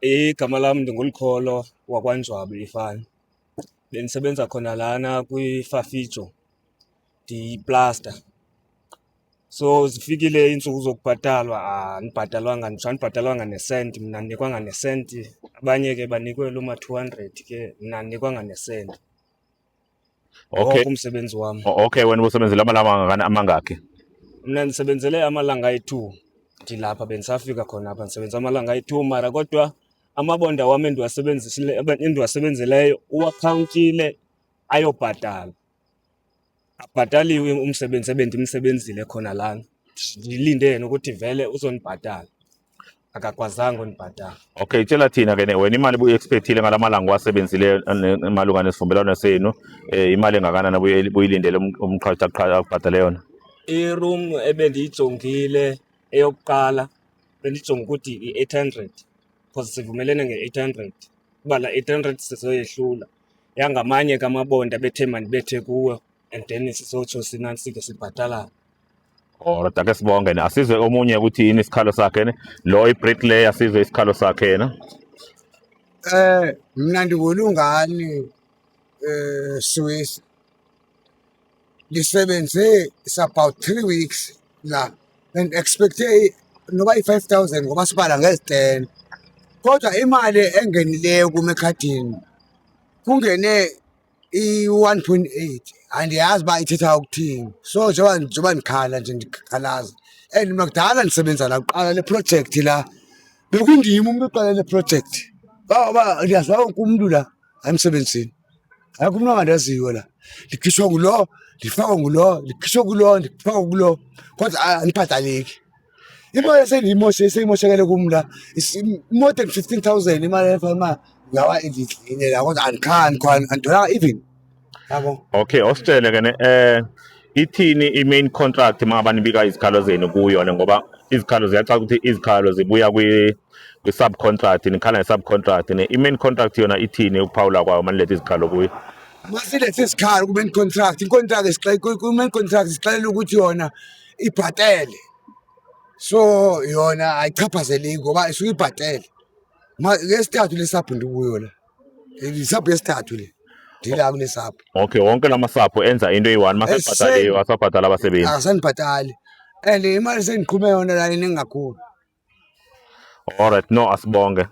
Igama lami ndinguLikholo wakwaNjwabu ifani. Bendisebenza khona lana kwiFafijo ndiyiplasta. So zifikile iintsuku zokubhatalwa, andibhatalwanga nesenti, mna andinikwanga nesenti. Abanye ke banikwe loo ma-200 ke, mna andinikwanga nesenti. Okay. Ngoko umsebenzi wam. Okay, wena ubusebenzele amalanga amangakhi? Mna ndisebenzele amalanga ayi-2 ndilapha, bendisafika khona apha ndisebenza amalanga ayi-2 mara kodwa amabonda wam endiwasebenzeleyo uwakhawuntile ayobhatala. Abhataliwe umsebenzi ebendimsebenzile khona lana. Ndilinde yena ukuthi vele uzondibhatala. Akakwazanga undibhatala. Okay, tshela thina ke wena imali ubuyi-expectile ngala malanga uwasebenzile malunga nesivumelwano senu, imali engakanani buyilindele umqhashi akubhatale yona? I-room ebendiyijongile eyokuqala bendijonga ukuthi i-800 because sivumelene nge-800 kuba la 800 sizoyehlula. Yangamanye kamabonda bethe mandibethe kuwo and then sizotsho sike sibhatalana. Alright, ake sibonge ne. Asizwe omunye ukuthi yini isikhalo sakhe ne. Lo i-bricklayer asizwe isikhalo sakhe yena. Mna ndingulungani Swiss. Ndisebenze it's about 3 weeks la and expecte noba i-5,000 ngoba sibala ngezi-10. Kodwa imali engenileyo kum ekhadini kungene i-1.8 andiyazi uba ithetha ukuthini. So njengoba ndikhala nje ndikhalaza and mna kudala ndisebenza la kuqala le projekthi la bekundim umntu oqala le projekthi. Uba ndiyazi uba wonke umntu la emsebenzini akukho umntu angandaziyo la. Ndikhishwa ngulo, ndifakwa ngulo, ndikhishwa kulo, ndifakwa kulo, kodwa andibhataleki. Imali seyimoshakele kum la more than 15,000 imali efana ngawa endidlile la kodwa anditholanga even. Yabo. Okay, ositshele ke ne ithini i-main contract mangaba nibika izikhalo zenu kuyona, ngoba izikhalo ziyacaca ukuthi izikhalo zibuya kwi-subcontract, nikhala nge-subcontract ne. I-main contract yona ithini ukuphawula kwayo maniletha izikhalo kuyo? Masilethe isikhalo ku-main contract, ku-main contract sixelela ukuthi yona ibhatele. So yona ayichaphazeleki ngoba isuke ibhatele. Ngesithathu lesapho ndikuyo la. Isapho yesithathu le. Ndila kule sapho. Okay, wonke lamasapho enza into eyi-1 masebhataliwe asabhatala abasebenzi. Akasandibhatali. And imali sendiqhume yona la iningi kakhulu. Alright, no asibonge.